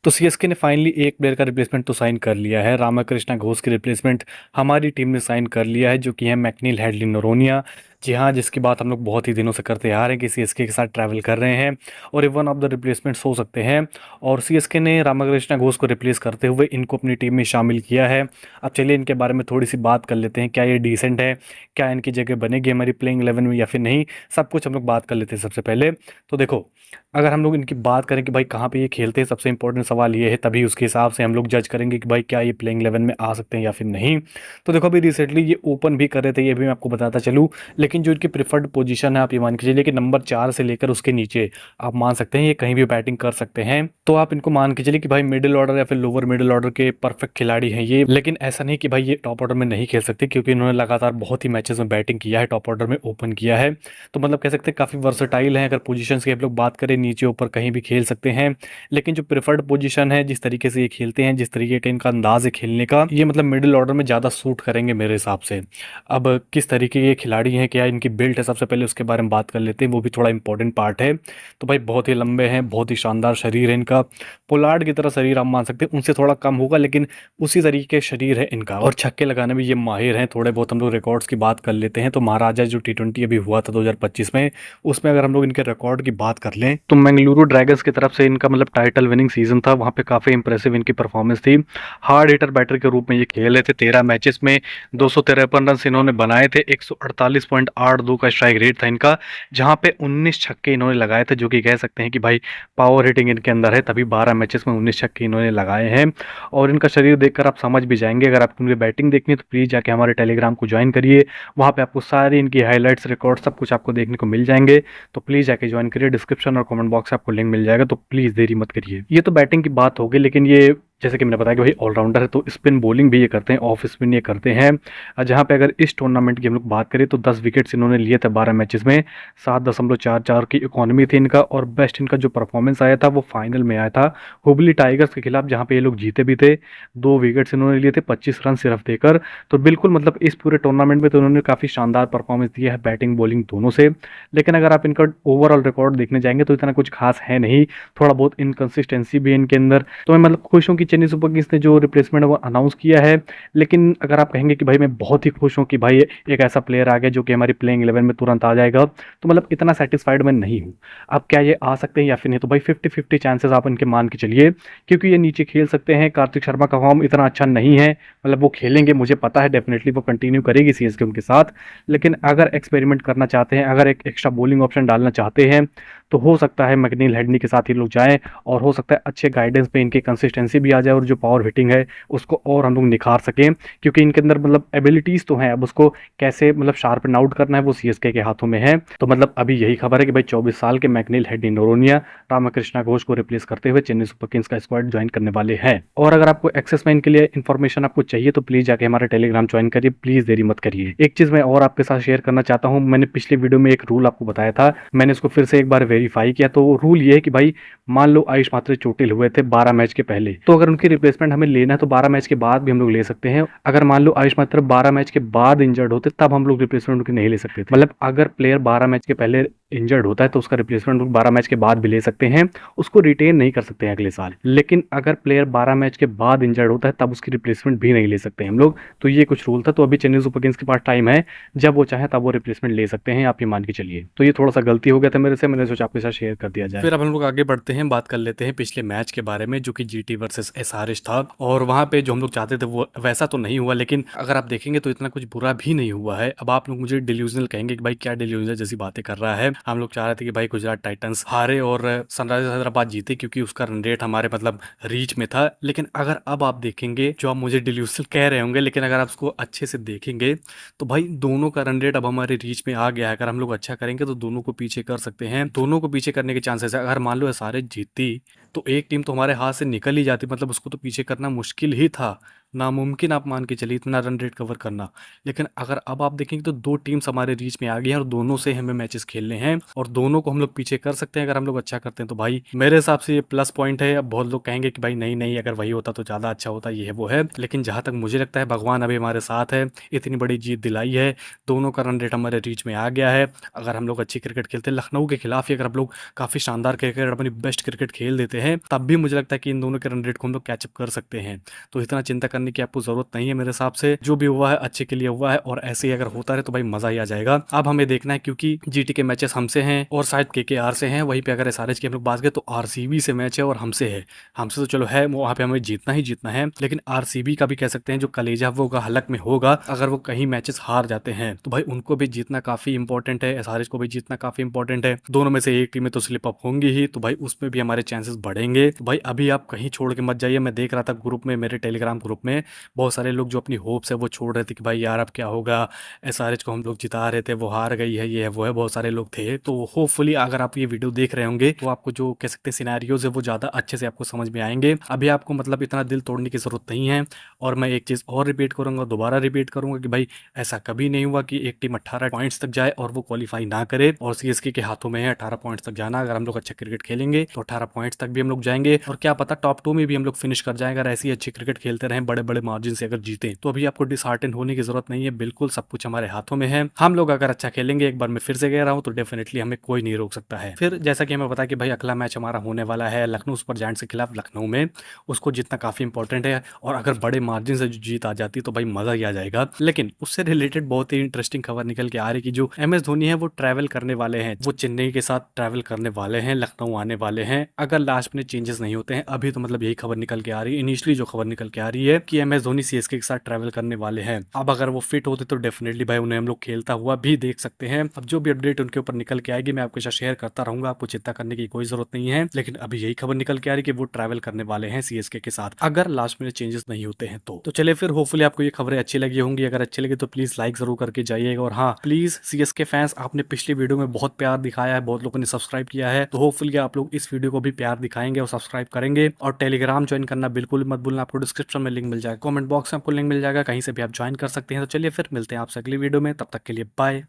तो सीएसके ने फाइनली एक प्लेयर का रिप्लेसमेंट तो साइन कर लिया है। रामाकृष्णा घोष की रिप्लेसमेंट हमारी टीम ने साइन कर लिया है, जो कि है मैकनील हेडली नोरोनिया। जी हाँ, जिसकी बात हम लोग बहुत ही दिनों से करते आ रहे हैं कि सीएसके के साथ ट्रैवल कर रहे हैं और ये वन ऑफ द रिप्लेसमेंट्स हो सकते हैं। और सीएसके ने रामाकृष्णा घोष को रिप्लेस करते हुए इनको अपनी टीम में शामिल किया है। अब चलिए इनके बारे में थोड़ी सी बात कर लेते हैं। क्या ये डिसेंट है, क्या इनकी जगह बनेगी हमारी प्लेइंग 11 में या फिर नहीं, सब कुछ हम लोग बात कर लेते हैं। सबसे पहले तो देखो, अगर हम लोग इनकी बात करें कि भाई कहाँ पे ये खेलते हैं, सबसे इंपॉर्टेंट सवाल ये है, तभी उसके हिसाब से हम लोग जज करेंगे कि भाई क्या ये प्लेइंग 11 में आ सकते हैं या फिर नहीं। तो देखो, अभी रिसेंटली ये ओपन भी कर रहे थे, ये भी मैं आपको बताता चलूँ। लेकिन जो इनकी प्रिफर्ड पोजीशन है, आप ये मान के चलिए कि नंबर 4 से लेकर उसके नीचे आप मान सकते हैं ये कहीं भी बैटिंग कर सकते हैं। तो आप इनको मान के चलिए कि भाई मिडिल ऑर्डर या फिर लोअर मिडिल ऑर्डर के परफेक्ट खिलाड़ी हैं ये। लेकिन ऐसा नहीं कि भाई ये टॉप ऑर्डर में नहीं खेल सकते, क्योंकि इन्होंने लगातार बहुत ही मैचेस में बैटिंग किया है, टॉप ऑर्डर में ओपन किया है। तो मतलब कह सकते हैं काफ़ी वर्सटाइल हैं। अगर पोजीशन की हम लोग बात करें, नीचे ऊपर कहीं भी खेल सकते हैं। लेकिन जो प्रेफर्ड पोजीशन है, जिस तरीके से ये खेलते हैं, जिस तरीके का इनका अंदाज है खेलने का, ये मतलब मिडिल ऑर्डर में ज़्यादा सूट करेंगे मेरे हिसाब से। अब किस तरीके के खिलाड़ी हैं, क्या इनकी बिल्ड है, सबसे पहले उसके बारे में बात कर लेते हैं, वो भी थोड़ा इंपॉर्टेंट पार्ट है। तो भाई बहुत ही लंबे हैं, बहुत ही शानदार शरीर है इनका। पोलार्ड की तरह शरीर आप मान सकते हैं, उनसे थोड़ा कम होगा लेकिन उसी तरीके के शरीर है इनका। और छक्के लगाने में ये माहिर हैं। थोड़े बहुत हम लोग रिकॉर्ड्स की बात कर लेते हैं। तो महाराजा जो T20 अभी हुआ था 2025 में, उसमें अगर हम लोग इनके रिकॉर्ड की बात कर लें तो मंगलुरु ड्रैगन्स की तरफ से इनका मतलब टाइटल विनिंग सीजन था। वहाँ पे काफ़ी इंप्रेसिव इनकी परफॉर्मेंस थी। हार्ड हिटर बैटर के रूप में ये खेल रहे थे। 13 मैचेस में 253 रन इन्होंने बनाए थे। 148.82 का स्ट्राइक रेट था इनका, जहाँ पे 19 छक्के इन्होंने लगाए थे, जो कि कह सकते हैं कि भाई पावर हिटिंग इनके अंदर है, तभी 12 मैचेस में 19 छक्के इन्होंने लगाए हैं। और इनका शरीर देखकर आप समझ भी जाएंगे। अगर आपको इनकी बैटिंग देखनी है तो प्लीज़ जाके हमारे टेलीग्राम को ज्वाइन करिए। वहाँ पे आपको सारी इनकी हाईलाइट्स, रिकॉर्ड सब कुछ आपको देखने को मिल जाएंगे। तो प्लीज़ जाके ज्वाइन करिए। डिस्क्रिप्शन और कमेंट बॉक्स में आपको लिंक मिल जाएगा, तो प्लीज़ देरी मत करिए। ये तो बैटिंग की बात होगी, लेकिन ये जैसे कि मैंने बताया कि भाई ऑलराउंडर है, तो स्पिन बॉलिंग भी ये करते हैं, ऑफ स्पिन ये करते हैं। जहाँ पे अगर इस टूर्नामेंट की हम लोग बात करें तो 10 विकेट्स इन्होंने लिए थे 12 मैचेस में। 7.44 की इकोनॉमी थी इनका। और बेस्ट इनका जो परफॉर्मेंस आया था वो फाइनल में आया था हुबली टाइगर्स के खिलाफ, जहाँ पे ये लोग जीते भी थे। 2 विकेट्स इन्होंने लिए थे 25 रन सिर्फ देकर। तो बिल्कुल मतलब इस पूरे टूर्नामेंट में तो उन्होंने काफ़ी शानदार परफॉर्मेंस दी है, बैटिंग बॉलिंग दोनों से। लेकिन अगर आप इनका ओवरऑल रिकॉर्ड देखने जाएंगे तो इतना कुछ खास है नहीं। थोड़ा बहुत इनकंसिस्टेंसी भी है इनके अंदर। तो मैं मतलब खुश हूँ कि चेन्नई सुपर किंग्स ने जो रिप्लेसमेंट वो अनाउंस किया है। लेकिन अगर आप कहेंगे कि भाई मैं बहुत ही खुश हूँ कि भाई एक ऐसा प्लेयर आ गया जो कि हमारी प्लेइंग 11 में तुरंत आ जाएगा, तो मतलब इतना सेटिस्फाइड मैं नहीं हूँ। अब क्या ये आ सकते हैं या फिर नहीं, तो भाई 50-50 चांसेस आप इनके मान के चलिए, क्योंकि ये नीचे खेल सकते हैं। कार्तिक शर्मा का फॉर्म इतना अच्छा नहीं है, मतलब वो खेलेंगे, मुझे पता है डेफिनेटली वो कंटिन्यू करेगी सीएसके उनके साथ। लेकिन अगर एक्सपेरिमेंट करना चाहते हैं, अगर एक एक्स्ट्रा बॉलिंग ऑप्शन डालना चाहते हैं, तो हो सकता है मैकनील हेडनी के साथ ही लोग जाएं। और हो सकता है अच्छे गाइडेंस पे इनकी कंसिस्टेंसी भी आ जाए और जो पावर हिटिंग है उसको और हम लोग निखार सकें, क्योंकि इनके अंदर मतलब एबिलिटीज़ तो हैं। अब उसको कैसे मतलब शार्पन आउट करना है वो सीएसके के हाथों में है। तो मतलब अभी यही खबर है कि भाई 24 साल के मैकनील हेडनी नोरोनिया रामाकृष्णा घोष को रिप्लेस करते हुए चेन्नई सुपर किंग्स का स्क्वाड ज्वाइन करने वाले हैं। और अगर आपको एक्सेस में इनके लिए इन्फॉर्मेशन आपको चाहिए तो प्लीज़ जाके हमारे टेलीग्राम ज्वाइन करिए, प्लीज़ देरी मत करिए। एक चीज़ मैं और आपके साथ शेयर करना चाहता हूँ। मैंने पिछले वीडियो में एक रूल आपको बताया था, मैंने इसको फिर से एक बार वेरीफाई किया। तो रूल ये है कि भाई मान लो आयुष मात्रे चोटिल हुए थे 12 मैच के पहले, तो अगर उनकी रिप्लेसमेंट हमें लेना है तो 12 मैच के बाद भी हम लोग ले सकते हैं। अगर मान लो आयुष मात्रा 12 मैच के बाद इंजर्ड होते तब हम लोग रिप्लेसमेंट उनकी नहीं ले सकते थे। मतलब अगर प्लेयर 12 मैच के पहले इंजर्ड होता है तो उसका रिप्लेसमेंट 12 मैच के बाद भी ले सकते हैं, उसको रिटेन नहीं कर सकते हैं अगले साल। लेकिन अगर प्लेयर 12 मैच के बाद इंजर्ड होता है तब उसकी रिप्लेसमेंट भी नहीं ले सकते हम लोग। तो ये कुछ रूल था। तो अभी चेन्नई सुपर किंग्स के पास टाइम है, जब वो चाहे तब वो रिप्लेसमेंट ले सकते हैं, आप ये मान के चलिए। तो ये थोड़ा सा गलती हो गया था मेरे से, मैंने सोचा आपके साथ शेयर कर दिया जाए। फिर अब हम लोग आगे बढ़ते हैं, बात कर लेते हैं पिछले मैच के बारे में, जो कि जीटी वर्सेस एसआरएच था। और वहाँ पे जो हम लोग चाहते थे वो वैसा तो नहीं हुआ, लेकिन अगर आप देखेंगे तो इतना कुछ बुरा भी नहीं हुआ है। अब आप लोग मुझे डिल्यूजनल कहेंगे कि भाई क्या डिल्यूजनल जैसी बातें कर रहा है। हम लोग चाह रहे थे कि भाई गुजरात टाइटंस हारे और सनराइजर्स हैदराबाद जीते, क्योंकि उसका रन रेट हमारे मतलब रीच में था। लेकिन अगर अब आप देखेंगे, जो आप मुझे डिल्यूजनल कह रहे होंगे, लेकिन अगर आप उसको अच्छे से देखेंगे तो भाई दोनों का रन रेट अब हमारे रीच में आ गया है। अगर हम लोग अच्छा करेंगे तो दोनों को पीछे कर सकते हैं। दोनों को पीछे करने के चांसेस है। अगर मान लो एसआरएच जीतती तो एक टीम तो हमारे हाथ से निकल ही जाती, मतलब उसको तो पीछे करना मुश्किल ही था, नामुमकिन आप मान के चलिए इतना रन रेट कवर करना। लेकिन अगर अब आप देखेंगे तो दो टीम्स हमारे रीच में आ गई हैं और दोनों से हमें मैचेस खेलने हैं और दोनों को हम लोग पीछे कर सकते हैं अगर हम लोग अच्छा करते हैं। तो भाई मेरे हिसाब से ये प्लस पॉइंट है। अब बहुत लोग कहेंगे कि भाई नहीं नहीं, अगर वही होता तो ज़्यादा अच्छा होता, ये है वो है। लेकिन जहाँ तक मुझे लगता है भगवान अभी हमारे साथ है, इतनी बड़ी जीत दिलाई है, दोनों का रन रेट हमारे रीच में आ गया है। अगर हम लोग अच्छी क्रिकेट खेलते हैं, लखनऊ के खिलाफ ही अगर हम लोग काफ़ी शानदार क्रिकेट, अपनी बेस्ट क्रिकेट खेल देते हैं, तब भी मुझे लगता है कि इन दोनों के रन रेट को हम लोग कैचअप कर सकते हैं। तो इतना चिंता करने की आपको जरूरत नहीं है मेरे हिसाब से, जो भी हुआ है अच्छे के लिए हुआ है, और ऐसे ही अगर होता रहे तो भाई मजा ही आ जाएगा। अब हमें देखना है, क्योंकि जीटी के मैचेस हमसे हैं और शायद केकेआर से हैं, वहीं पे अगर एसआरएच की हम लोग बात करें तो आरसीबी से मैच है और हमसे है। हमसे तो चलो है, वहाँ पे हमें जीतना ही जीतना है, लेकिन आरसीबी का भी कह सकते हैं जो कलेजा वो हलक में होगा अगर वो कहीं मैचेस हार जाते हैं तो भाई उनको भी जीतना काफी इंपॉर्टेंट है, एसआरएच को भी जीतना काफी इंपॉर्टेंट है। दोनों में से एक टीम में तो स्लिप अप होंगी ही, तो भाई उसमें भी हमारे चांसेस बढ़ेंगे। तो भाई अभी आप कहीं छोड़ के मत जाइए। मैं देख रहा था ग्रुप में, मेरे टेलीग्राम ग्रुप में बहुत सारे लोग जो अपनी होप्स है वो छोड़ रहे थे कि भाई यार अब क्या होगा, एसआरएच को हम लोग जिता रहे थे, वो हार गई है, ये है वो है, बहुत सारे लोग थे। तो होपफुली अगर आप ये वीडियो देख रहे होंगे तो आपको जो कह सकते हैं सिनेरियोज है वो ज़्यादा अच्छे से आपको समझ में आएंगे। अभी आपको मतलब इतना दिल तोड़ने की ज़रूरत नहीं है। और मैं एक चीज़ और रिपीट करूंगा, दोबारा रिपीट करूंगा कि भाई ऐसा कभी नहीं हुआ कि एक टीम 18 पॉइंट्स तक जाए और वो क्वालिफाई ना करे, और सीएसके के हाथों में है 18 पॉइंट्स तक जाना। अगर हम लोग अच्छा क्रिकेट खेलेंगे तो 18 पॉइंट्स तक भी हम लोग जाएंगे, और क्या पता टॉप 2 में भी हम लोग फिनिश कर जाएंगे अगर ऐसी अच्छी क्रिकेट खेलते रहे बड़े बड़े मार्जिन से अगर जीते। तो अभी आपको डिसहार्टन होने की जरूरत नहीं है, बिल्कुल सब कुछ हमारे हाथों में है। हम लोग अगर अच्छा खेलेंगे, एक बार मैं फिर से कह रहा हूँ, तो डेफिनेटली हमें कोई नहीं रोक सकता है। फिर जैसा कि हमें पता कि भाई अगला मैच हमारा होने वाला है लखनऊ सुपर जायंट्स के खिलाफ लखनऊ में, उसको जीतना काफी इंपॉर्टेंट है, और अगर बड़े मार्जिन से जीत आ जाती तो भाई मजा ही आ जाएगा। लेकिन उससे रिलेटेड बहुत ही इंटरेस्टिंग खबर निकल के आ रही है कि जो एमएस धोनी है वो ट्रैवल करने वाले हैं, वो चेन्नई के साथ ट्रैवल करने वाले हैं, लखनऊ आने वाले हैं अगर लास्ट में चेंजेस नहीं होते हैं। अभी तो मतलब यही खबर निकल के आ रही है, इनिशियली जो खबर निकल के आ रही है कि एमएस धोनी सीएसके के साथ ट्रैवल करने वाले हैं। अब अगर वो फिट होते तो डेफिनेटली भाई उन्हें हम लोग खेलता हुआ भी देख सकते हैं। अब जो भी अपडेट उनके ऊपर निकल के आएगी मैं आपके साथ शेयर करता रहूंगा, आपको चिंता करने की कोई जरूरत नहीं है। लेकिन अभी यही खबर निकल के आ रही है कि वो ट्रैवल करने वाले हैं सीएसके के साथ, अगर लास्ट में चेंजेस नहीं होते हैं तो चलिए फिर होपफुली आपको ये खबरें अच्छी लगी होंगी। अगर अच्छी लगी तो प्लीज लाइक जरूर करके जाइएगा, और हाँ प्लीज सीएसके फैंस, आपने पिछली वीडियो में बहुत प्यार दिखाया है, बहुत लोगों ने सब्सक्राइब किया है, तो होपफुली आप लोग इस वीडियो को भी प्यार दिखाएंगे और सब्सक्राइब करेंगे। और टेलीग्राम ज्वाइन करना बिल्कुल मत भूलना, आपको डिस्क्रिप्शन में लिंक मिल जाएगा, कमेंट बॉक्स में आपको लिंक मिल जाएगा, कहीं से भी आप ज्वाइन कर सकते हैं। तो चलिए फिर मिलते हैं आपसे अगली वीडियो में, तब तक के लिए बाय।